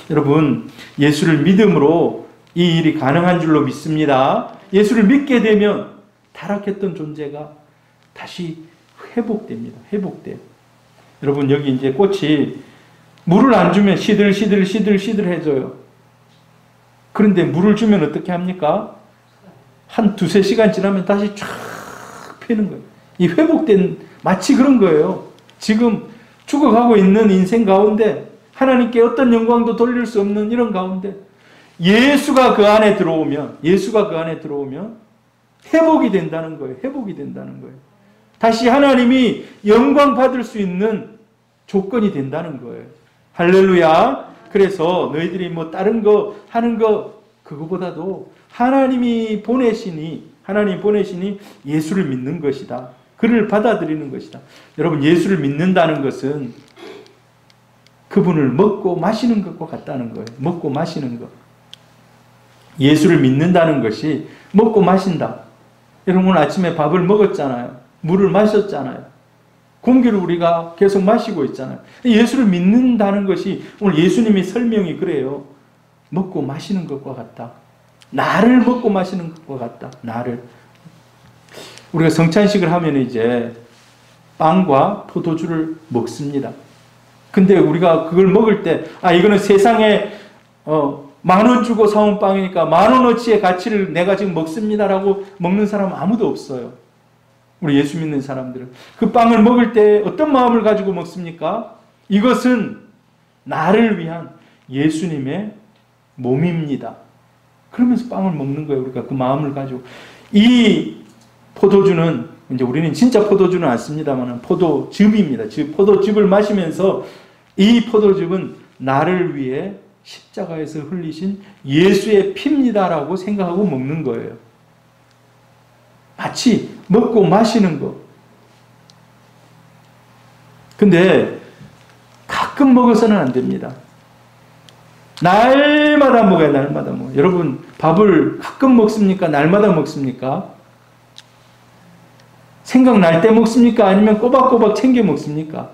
여러분, 예수를 믿음으로 이 일이 가능한 줄로 믿습니다. 예수를 믿게 되면 타락했던 존재가 다시 회복됩니다. 회복돼요. 여러분, 여기 이제 꽃이 물을 안 주면 시들시들해져요. 그런데 물을 주면 어떻게 합니까? 한 두세 시간 지나면 다시 쫙 펴는 거예요. 이 회복된, 마치 그런 거예요. 지금 죽어가고 있는 인생 가운데 하나님께 어떤 영광도 돌릴 수 없는 이런 가운데 예수가 그 안에 들어오면 회복이 된다는 거예요. 회복이 된다는 거예요. 다시 하나님이 영광 받을 수 있는 조건이 된다는 거예요. 할렐루야. 그래서 너희들이 뭐 다른 거 하는 거 그거보다도 하나님이 보내시니 예수를 믿는 것이다. 그를 받아들이는 것이다. 여러분, 예수를 믿는다는 것은 그분을 먹고 마시는 것과 같다는 거예요. 먹고 마시는 것. 예수를 믿는다는 것이 먹고 마신다. 여러분, 오늘 아침에 밥을 먹었잖아요. 물을 마셨잖아요. 공기를 우리가 계속 마시고 있잖아요. 예수를 믿는다는 것이 오늘 예수님의 설명이 그래요. 먹고 마시는 것과 같다. 나를 먹고 마시는 것과 같다. 나를. 우리가 성찬식을 하면 이제 빵과 포도주를 먹습니다. 근데 우리가 그걸 먹을 때, 이거는 세상에 10,000원 주고 사온 빵이니까 10,000원어치의 가치를 내가 지금 먹습니다라고 먹는 사람은 아무도 없어요. 우리 예수 믿는 사람들은. 그 빵을 먹을 때 어떤 마음을 가지고 먹습니까? 이것은 나를 위한 예수님의 몸입니다. 그러면서 빵을 먹는 거예요. 우리가 그 마음을 가지고. 이 포도주는, 이제 우리는 진짜 포도주는 안 씁니다만 포도즙입니다. 포도즙을 마시면서 이 포도즙은 나를 위해 십자가에서 흘리신 예수의 피입니다라고 생각하고 먹는 거예요. 마치 먹고 마시는 거. 근데 가끔 먹어서는 안 됩니다. 날마다 먹어요. 날마다 먹어요. 여러분, 밥을 가끔 먹습니까? 날마다 먹습니까? 생각날 때 먹습니까? 아니면 꼬박꼬박 챙겨 먹습니까?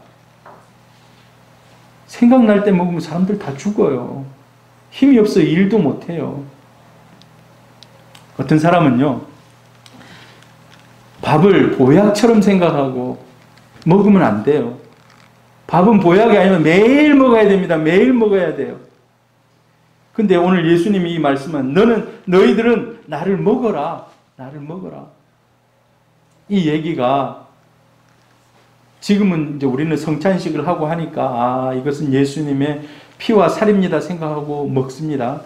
생각날 때 먹으면 사람들 다 죽어요. 힘이 없어 일도 못해요. 어떤 사람은요, 밥을 보약처럼 생각하고 먹으면 안 돼요. 밥은 보약이 아니면 매일 먹어야 됩니다. 매일 먹어야 돼요. 근데 오늘 예수님이 이 말씀은 너희들은 나를 먹어라. 나를 먹어라. 이 얘기가 지금은 이제 우리는 성찬식을 하고 하니까 이것은 예수님의 피와 살입니다 생각하고 먹습니다.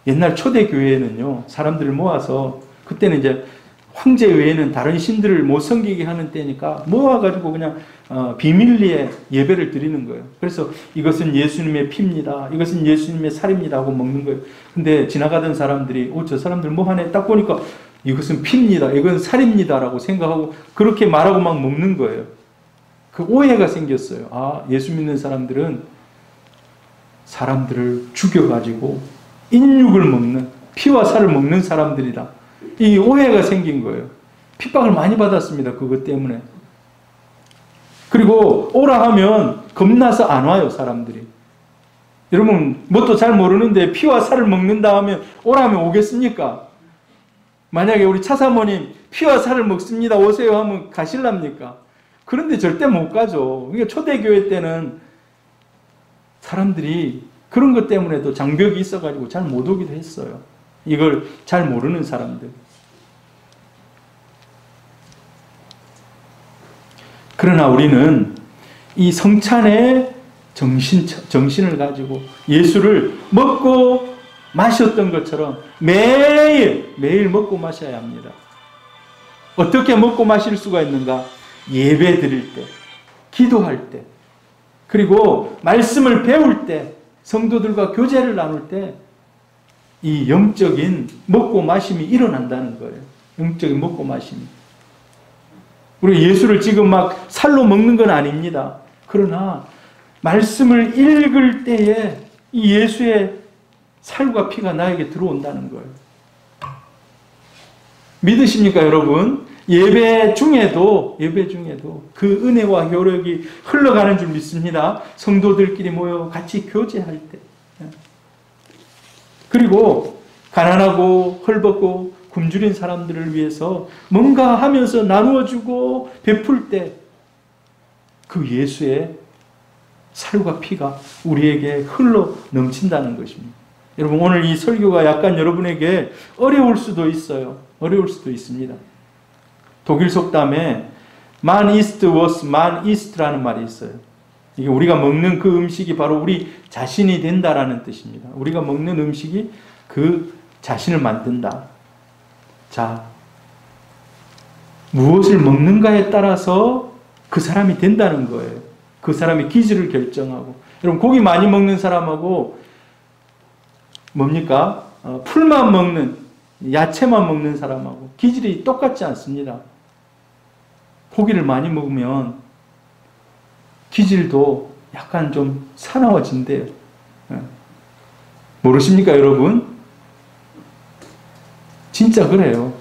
옛날 초대교회에는요, 사람들을 모아서, 그때는 이제 황제 외에는 다른 신들을 못 섬기게 하는 때니까 모아가지고 그냥 비밀리에 예배를 드리는 거예요. 그래서 이것은 예수님의 피입니다. 이것은 예수님의 살입니다 하고 먹는 거예요. 근데 지나가던 사람들이 저 사람들 뭐 하네 딱 보니까 이것은 피입니다. 이건 살입니다 라고 생각하고 그렇게 말하고 막 먹는 거예요. 그 오해가 생겼어요. 예수 믿는 사람들은 사람들을 죽여가지고 인육을 먹는, 피와 살을 먹는 사람들이다. 이 오해가 생긴 거예요. 핍박을 많이 받았습니다. 그것 때문에. 그리고 오라 하면 겁나서 안 와요, 사람들이. 여러분, 뭣도 잘 모르는데 피와 살을 먹는다 하면 오라 하면 오겠습니까? 만약에 우리 차사모님 피와 살을 먹습니다, 오세요 하면 가실랍니까? 그런데 절대 못 가죠. 그러니까 초대교회 때는 사람들이 그런 것 때문에도 장벽이 있어가지고 잘 못 오기도 했어요. 이걸 잘 모르는 사람들. 그러나 우리는 이 성찬의 정신을 가지고 예수를 먹고 마셨던 것처럼 매일 먹고 마셔야 합니다. 어떻게 먹고 마실 수가 있는가? 예배 드릴 때, 기도할 때, 그리고 말씀을 배울 때, 성도들과 교제를 나눌 때 이 영적인 먹고 마심이 일어난다는 거예요. 영적인 먹고 마심이. 우리 예수를 지금 막 살로 먹는 건 아닙니다. 그러나 말씀을 읽을 때에 이 예수의 살과 피가 나에게 들어온다는 거예요. 믿으십니까, 여러분? 예배 중에도 그 은혜와 효력이 흘러가는 줄 믿습니다. 성도들끼리 모여 같이 교제할 때. 그리고 가난하고 헐벗고 굶주린 사람들을 위해서 뭔가 하면서 나누어주고 베풀 때 그 예수의 살과 피가 우리에게 흘러 넘친다는 것입니다. 여러분, 오늘 이 설교가 약간 여러분에게 어려울 수도 있어요. 어려울 수도 있습니다. 독일 속담에 Man ist was man ist라는 말이 있어요. 이게 우리가 먹는 그 음식이 바로 우리 자신이 된다라는 뜻입니다. 우리가 먹는 음식이 그 자신을 만든다. 자, 무엇을 먹는가에 따라서 그 사람이 된다는 거예요. 그 사람의 기질을 결정하고. 여러분, 고기 많이 먹는 사람하고 뭡니까? 풀만 먹는, 야채만 먹는 사람하고 기질이 똑같지 않습니다. 고기를 많이 먹으면 기질도 약간 좀 사나워진대요. 모르십니까, 여러분? 진짜 그래요.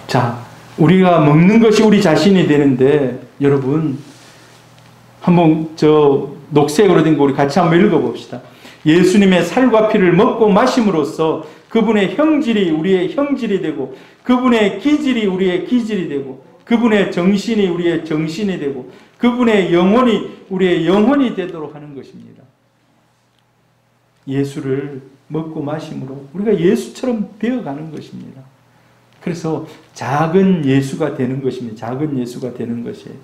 자, 우리가 먹는 것이 우리 자신이 되는데, 여러분, 한번 녹색으로 된 거 우리 같이 한번 읽어봅시다. 예수님의 살과 피를 먹고 마심으로써 그분의 형질이 우리의 형질이 되고, 그분의 기질이 우리의 기질이 되고, 그분의 정신이 우리의 정신이 되고, 그분의 영혼이 우리의 영혼이 되도록 하는 것입니다. 예수를 먹고 마심으로 우리가 예수처럼 되어가는 것입니다. 그래서 작은 예수가 되는 것입니다. 작은 예수가 되는 것이에요.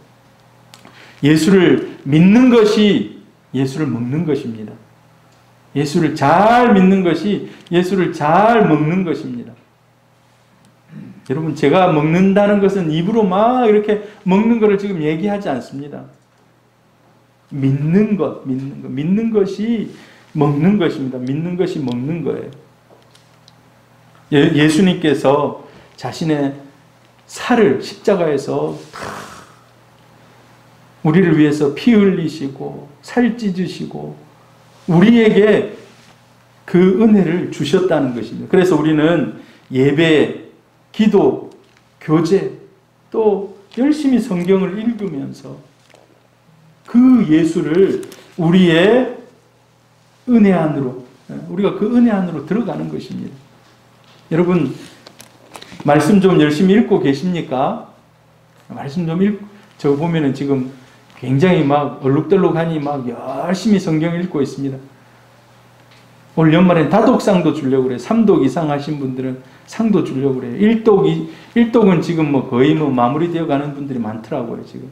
예수를 믿는 것이 예수를 먹는 것입니다. 예수를 잘 믿는 것이 예수를 잘 먹는 것입니다. 여러분, 제가 먹는다는 것은 입으로 막 이렇게 먹는 것을 지금 얘기하지 않습니다. 믿는 것이 먹는 것입니다. 믿는 것이 먹는 거예요. 예수님께서 자신의 살을 십자가에서 우리를 위해서 피 흘리시고 살 찢으시고 우리에게 그 은혜를 주셨다는 것입니다. 그래서 우리는 예배, 기도, 교제, 또 열심히 성경을 읽으면서 그 예수를 우리의 은혜 안으로, 우리가 그 은혜 안으로 들어가는 것입니다. 여러분, 말씀 좀 열심히 읽고 계십니까? 말씀 좀 저 보면은 지금 굉장히 막 얼룩덜룩하니 막 열심히 성경 읽고 있습니다. 올 연말엔 다독상도 주려고 그래요. 3독 이상 하신 분들은 상도 주려고 그래요. 1독은 지금 뭐 거의 뭐 마무리되어 가는 분들이 많더라고요, 지금.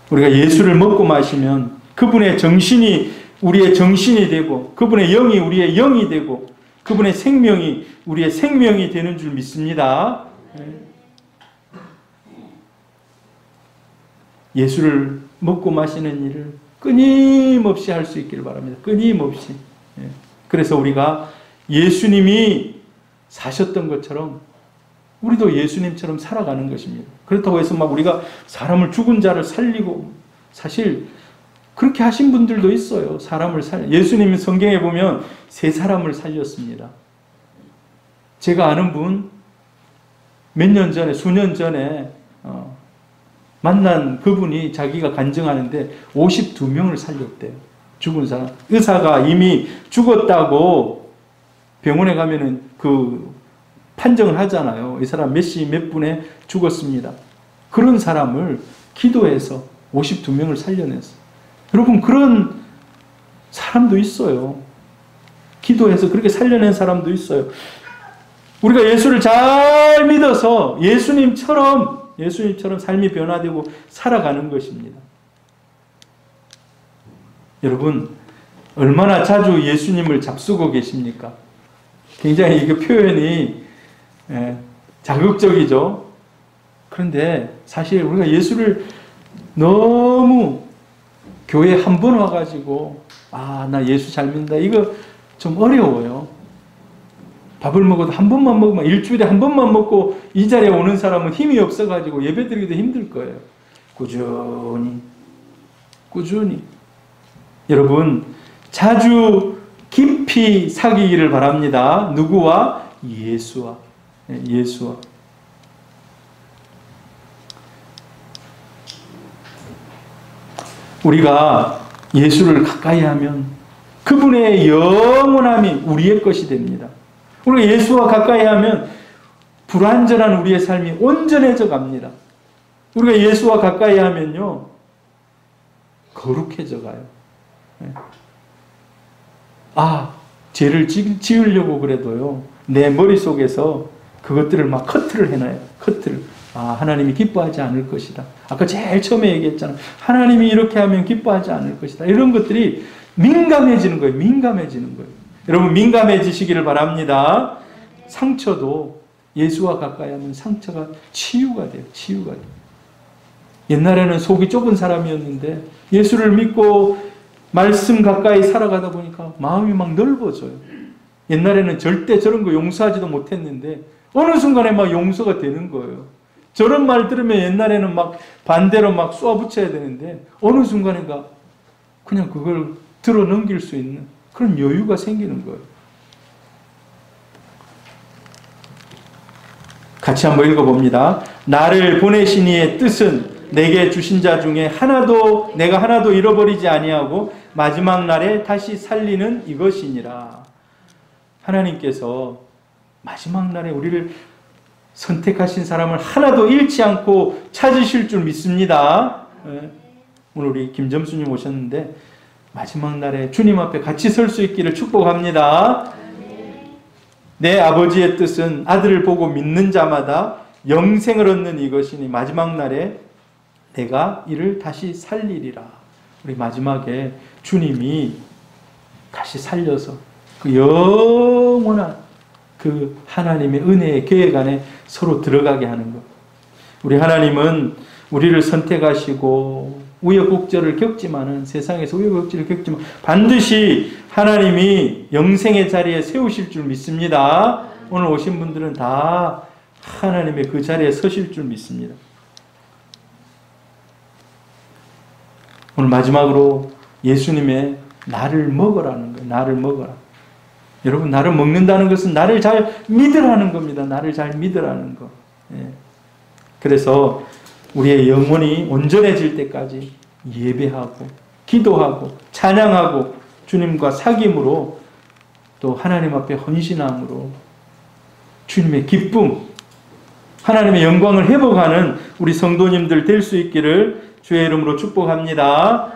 우리가 예수를 먹고 마시면 그분의 정신이 우리의 정신이 되고, 그분의 영이 우리의 영이 되고, 그분의 생명이 우리의 생명이 되는 줄 믿습니다. 예수를 먹고 마시는 일을 끊임없이 할 수 있기를 바랍니다. 끊임없이. 그래서 우리가 예수님이 사셨던 것처럼 우리도 예수님처럼 살아가는 것입니다. 그렇다고 해서 막 우리가 사람을 죽은 자를 살리고, 사실 그렇게 하신 분들도 있어요. 예수님이 성경에 보면 3사람을 살렸습니다. 제가 아는 분, 몇 년 전에, 수년 전에 만난 그분이 자기가 간증하는데 52명을 살렸대요. 죽은 사람. 의사가 이미 죽었다고 병원에 가면은 그 판정을 하잖아요. 이 사람 몇 시 몇 분에 죽었습니다. 그런 사람을 기도해서 52명을 살려냈어요. 여러분, 그런 사람도 있어요. 기도해서 그렇게 살려낸 사람도 있어요. 우리가 예수를 잘 믿어서 예수님처럼 삶이 변화되고 살아가는 것입니다. 여러분, 얼마나 자주 예수님을 잡수고 계십니까? 굉장히 이게 표현이 자극적이죠. 그런데 사실 우리가 예수를 너무 교회 한 번 와가지고 나 예수 잘 믿는다, 이거 좀 어려워요. 밥을 먹어도 한 번만 먹으면, 일주일에 한 번만 먹고 이 자리에 오는 사람은 힘이 없어가지고 예배드리기도 힘들 거예요. 꾸준히. 여러분, 자주 깊이 사귀기를 바랍니다. 누구와? 예수와. 예수와. 우리가 예수를 가까이 하면 그분의 영원함이 우리의 것이 됩니다. 우리가 예수와 가까이 하면 불완전한 우리의 삶이 온전해져 갑니다. 우리가 예수와 가까이 하면요, 거룩해져 가요. 죄를 지으려고 그래도요, 내 머릿속에서 그것들을 막 커트를 해놔요. 커트를. 하나님이 기뻐하지 않을 것이다. 아까 제일 처음에 얘기했잖아. 하나님이 이렇게 하면 기뻐하지 않을 것이다. 이런 것들이 민감해지는 거예요. 민감해지는 거예요. 여러분, 민감해지시기를 바랍니다. 상처도 예수와 가까이 하면 상처가 치유가 돼요. 치유가 돼요. 옛날에는 속이 좁은 사람이었는데 예수를 믿고 말씀 가까이 살아가다 보니까 마음이 막 넓어져요. 옛날에는 절대 저런 거 용서하지도 못했는데 어느 순간에 막 용서가 되는 거예요. 저런 말 들으면 옛날에는 막 반대로 막 쏘아붙여야 되는데 어느 순간인가 그냥 그걸 들어 넘길 수 있는 그런 여유가 생기는 거예요. 같이 한번 읽어봅니다. 나를 보내신 이의 뜻은 내게 주신 자 중에 내가 하나도 잃어버리지 아니하고 마지막 날에 다시 살리는 이것이니라. 하나님께서 마지막 날에 우리를 선택하신 사람을 하나도 잃지 않고 찾으실 줄 믿습니다. 오늘 우리 김점수님 오셨는데 마지막 날에 주님 앞에 같이 설 수 있기를 축복합니다. 내 아버지의 뜻은 아들을 보고 믿는 자마다 영생을 얻는 이것이니 마지막 날에 내가 이를 다시 살리리라. 우리 마지막에 주님이 다시 살려서 그 영원한 그 하나님의 은혜의 계획 안에 서로 들어가게 하는 것. 우리 하나님은 우리를 선택하시고 우여곡절을 겪지만은 세상에서 우여곡절을 겪지만 반드시 하나님이 영생의 자리에 세우실 줄 믿습니다. 오늘 오신 분들은 다 하나님의 그 자리에 서실 줄 믿습니다. 오늘 마지막으로 예수님의 나를 먹으라는 거예요. 나를 먹어라. 여러분, 나를 먹는다는 것은 나를 잘 믿으라는 겁니다. 나를 잘 믿으라는 거. 그래서 우리의 영혼이 온전해질 때까지 예배하고 기도하고 찬양하고 주님과 사귐으로 또 하나님 앞에 헌신함으로 주님의 기쁨, 하나님의 영광을 회복하는 우리 성도님들 될 수 있기를 주의 이름으로 축복합니다.